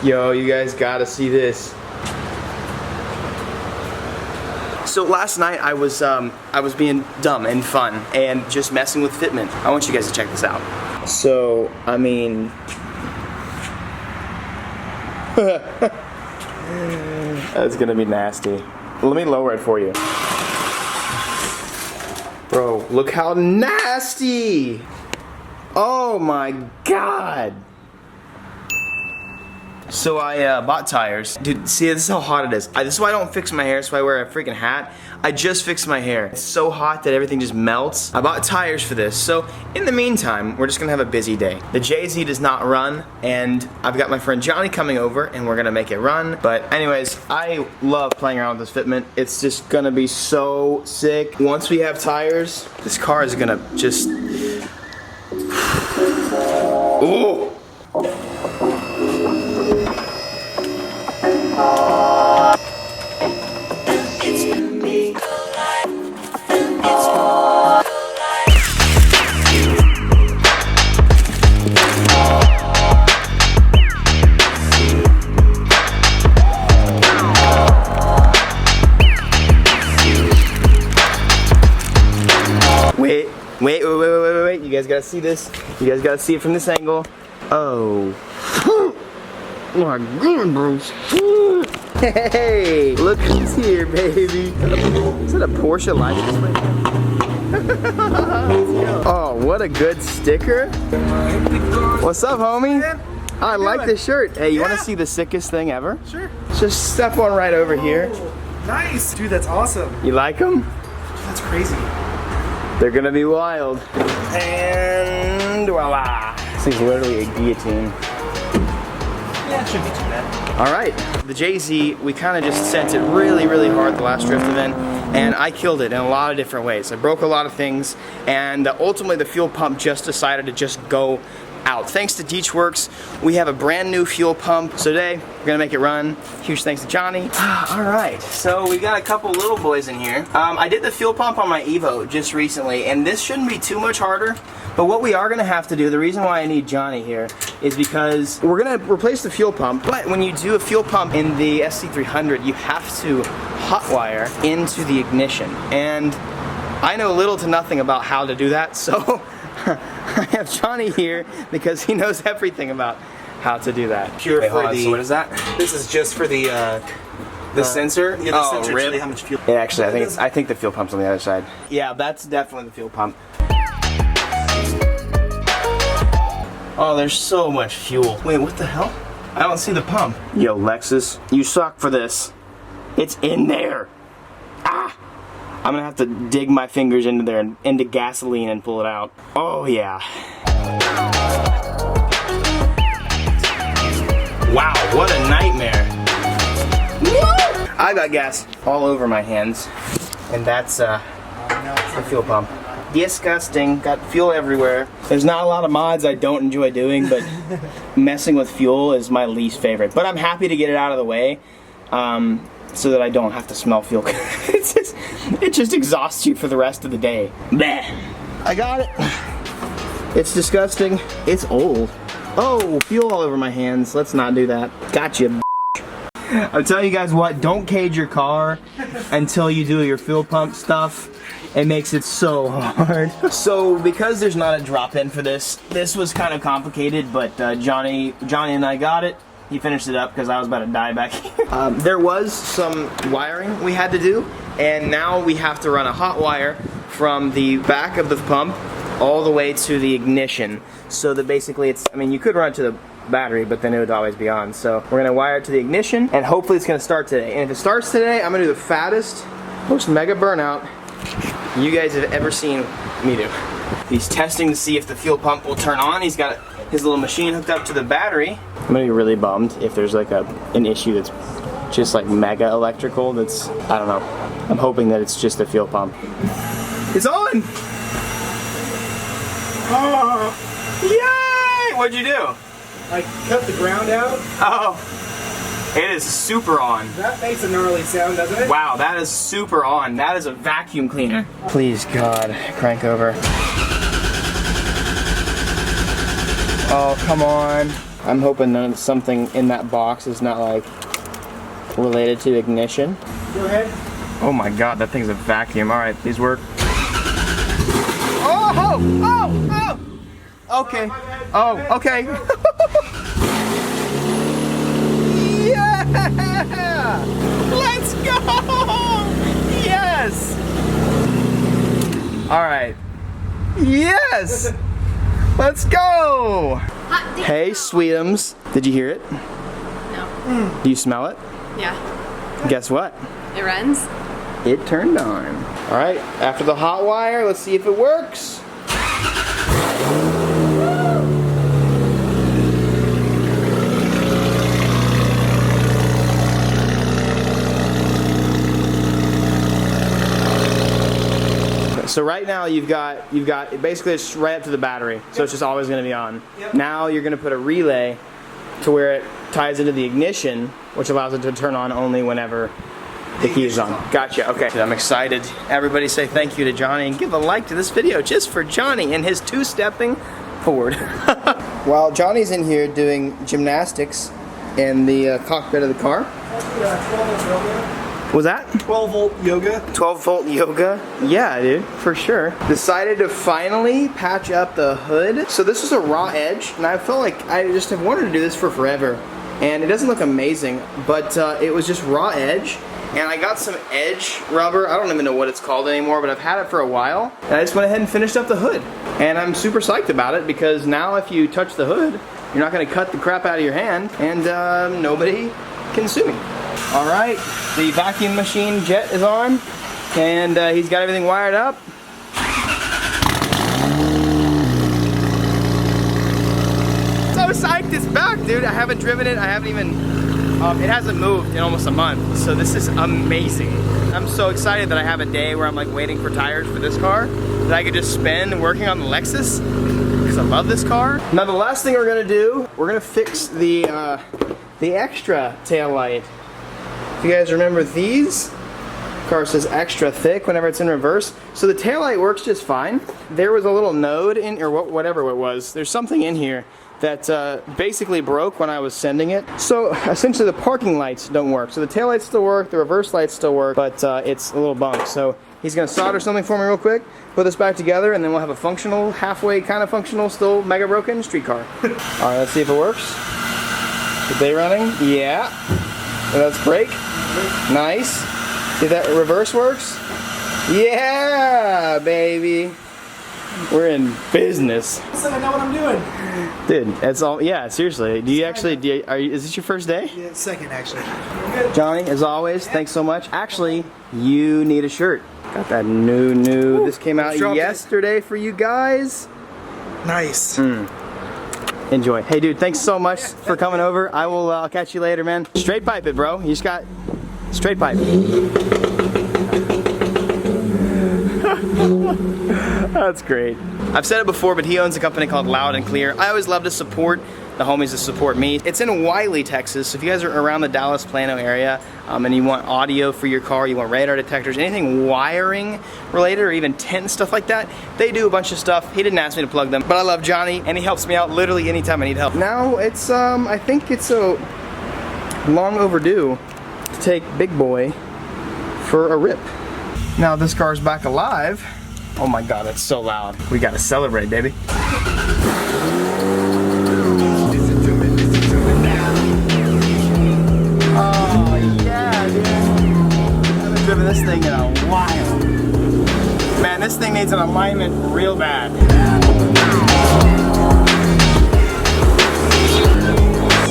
Yo, you guys gotta see this. So last night I was being dumb and fun and just messing with fitment. I want you guys to check this out. So, I mean, that's gonna be nasty. Let me lower it for you. Bro, look how nasty! Oh my god! So I bought tires. Dude, see, this is how hot it is. This is why I don't fix my hair, so I wear a freaking hat. I just fixed my hair. It's so hot that everything just melts. I bought tires for this, so in the meantime, we're just gonna have a busy day. The JZ does not run, and I've got my friend Johnny coming over, and we're gonna make it run. But anyways, I love playing around with this fitment. It's just gonna be so sick. Once we have tires, this car is gonna just... Ooh! Wait, you guys gotta see this. You guys gotta see it from this angle. Oh. My god, bro. Hey, look who's here, baby. Is that a Porsche light display? Oh, what a good sticker. What's up, homie? I like this shirt. Hey, you wanna see the sickest thing ever? Sure. Just step on right over here. Nice. Dude, that's awesome. You like them? That's crazy. They're gonna be wild. And voila. This thing's literally a guillotine. Yeah, it shouldn't be too bad. All right, the JZ, we kind of just sent it really, really hard the last drift event, and I killed it in a lot of different ways. I broke a lot of things, and ultimately the fuel pump just decided to just go out. Thanks to Deechworks, we have a brand new fuel pump. So today, we're gonna make it run. Huge thanks to Johnny. All right, so we got a couple little boys in here. I did the fuel pump on my Evo just recently, and this shouldn't be too much harder, but what we are gonna have to do, the reason why I need Johnny here, is because we're gonna replace the fuel pump, but when you do a fuel pump in the SC300, you have to hotwire into the ignition, and I know little to nothing about how to do that, so I have Johnny here because he knows everything about how to do that. Pure Wait, for hold on, the. so what is that? This is just for the sensor? Yeah, the sensor. Rib? To see how much fuel. Yeah, actually, I think the fuel pump's on the other side. Yeah, that's definitely the fuel pump. Oh, there's so much fuel. Wait, what the hell? I don't see the pump. Yo, Lexus, you suck for this. It's in there. Ah! I'm gonna have to dig my fingers into there and into gasoline and pull it out. Oh yeah. Wow, what a nightmare. Woo! I got gas all over my hands, and that's the fuel pump. Disgusting, got fuel everywhere. There's not a lot of mods I don't enjoy doing, but messing with fuel is my least favorite. But I'm happy to get it out of the way. So that I don't have to smell fuel. It just exhausts you for the rest of the day. Bleh. I got it. It's disgusting. It's old. Oh, fuel all over my hands. Let's not do that. Gotcha. I'll tell you guys what, don't cage your car until you do your fuel pump stuff. It makes it so hard. So because there's not a drop-in for this was kind of complicated, but Johnny and I got it. He finished it up because I was about to die back here. There was some wiring we had to do, and now we have to run a hot wire from the back of the pump all the way to the ignition. So that basically it's, I mean, you could run it to the battery, but then it would always be on. So we're gonna wire it to the ignition, and hopefully it's gonna start today. And if it starts today, I'm gonna do the fattest, most mega burnout you guys have ever seen me do. He's testing to see if the fuel pump will turn on. He's got his little machine hooked up to the battery. I'm gonna be really bummed if there's like an issue that's just like mega electrical. That's, I don't know. I'm hoping that it's just a fuel pump. It's on! Oh! Yay! What'd you do? I cut the ground out. Oh. It is super on. That makes a gnarly sound, doesn't it? Wow, that is super on. That is a vacuum cleaner. Please, God, crank over. Oh, come on. I'm hoping that something in that box is not like related to ignition. Go ahead. Oh my god, that thing's a vacuum. All right, these work. Oh! Okay. Oh, okay. Yeah! Let's go! Yes! All right. Yes! Let's go! Hey, Sweetums. Did you hear it? No. Do you smell it? Yeah. Guess what? It runs? It turned on. All right, after the hot wire, let's see if it works. So right now you've got basically it's right up to the battery, so it's just always going to be on. Yep. Now you're going to put a relay to where it ties into the ignition, which allows it to turn on only whenever the key is on. Gotcha. Okay. I'm excited. Everybody say thank you to Johnny and give a like to this video just for Johnny and his two-stepping forward. While Johnny's in here doing gymnastics in the cockpit of the car. Was that? 12-volt yoga. 12-volt yoga? Yeah, dude, for sure. Decided to finally patch up the hood. So this is a raw edge, and I felt like I just have wanted to do this for forever. And it doesn't look amazing, but it was just raw edge. And I got some edge rubber. I don't even know what it's called anymore, but I've had it for a while. And I just went ahead and finished up the hood. And I'm super psyched about it because now if you touch the hood, you're not gonna cut the crap out of your hand, and nobody can sue me. All right, the vacuum machine jet is on, and he's got everything wired up. So psyched it's back, dude. I haven't driven it. I haven't even, it hasn't moved in almost a month. So this is amazing. I'm so excited that I have a day where I'm like waiting for tires for this car that I could just spend working on the Lexus because I love this car. Now the last thing we're gonna do, we're gonna fix the extra tail light. If you guys remember these, the car says extra thick whenever it's in reverse. So the taillight works just fine. There was a little node in, or whatever it was. There's something in here that basically broke when I was sending it. So essentially the parking lights don't work. So the taillights still work, the reverse lights still work, but it's a little bunk. So he's gonna solder something for me real quick, put this back together, and then we'll have a functional, halfway kind of functional, still mega broken street car. All right, let's see if it works. Are they running? Yeah. That's brake. Nice. See that reverse works? Yeah, baby. We're in business. So I know what I'm doing. Dude, that's all. Yeah, seriously. Do you actually? Is this your first day? Yeah, second actually. Johnny, as always, thanks so much. Actually, you need a shirt. Got that new. Ooh, this came out yesterday for you guys. Nice. Enjoy. Hey, dude, thanks so much for coming over. I'll catch you later, man. Straight pipe it, bro. You just got straight pipe. That's great. I've said it before, but he owns a company called Loud and Clear. I always love to support the homies that support me. It's in Wiley, Texas. So if you guys are around the Dallas-Plano area and you want audio for your car, you want radar detectors, anything wiring related or even tent stuff like that, they do a bunch of stuff. He didn't ask me to plug them, but I love Johnny and he helps me out literally anytime I need help. Now it's, I think it's so long overdue to take Big Boy for a rip. Now this car's back alive. Oh my God, it's so loud. We gotta celebrate, baby. Oh yeah, dude. I haven't driven this thing in a while. Man, this thing needs an alignment real bad.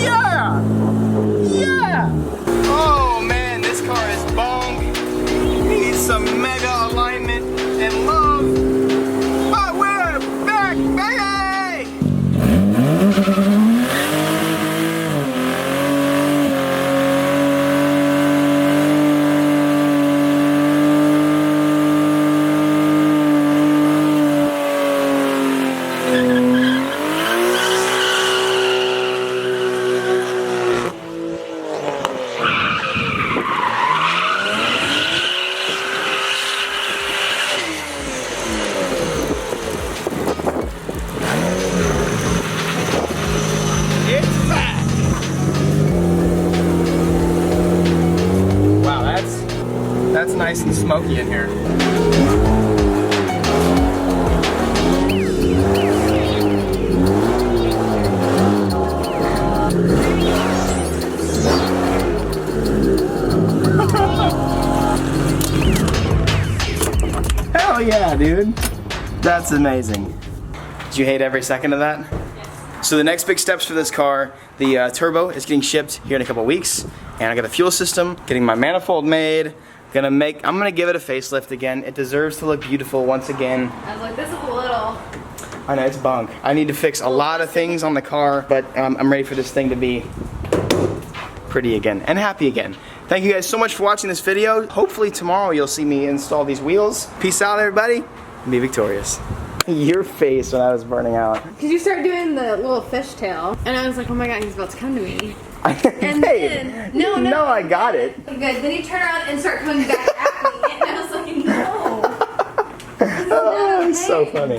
Yeah! Yeah! Oh man, this car is bonk. Needs some mega alignment and love. But we're back, baby! nice and smoky in here. Hell yeah, dude. That's amazing. Did you hate every second of that? So the next big steps for this car, the turbo is getting shipped here in a couple weeks, and I got the fuel system, getting my manifold made. I'm gonna give it a facelift again. It deserves to look beautiful once again. I was like, this is a little. I know, it's bunk. I need to fix a lot of things on the car, but I'm ready for this thing to be pretty again and happy again. Thank you guys so much for watching this video. Hopefully tomorrow you'll see me install these wheels. Peace out, everybody, and be victorious. Your face when I was burning out. Because you start doing the little fishtail, and I was like, oh my god, he's about to come to me. And hey, then, no, I got it. Good. Then you turn around and start coming back at me, and I was like, no. Oh, it's so funny.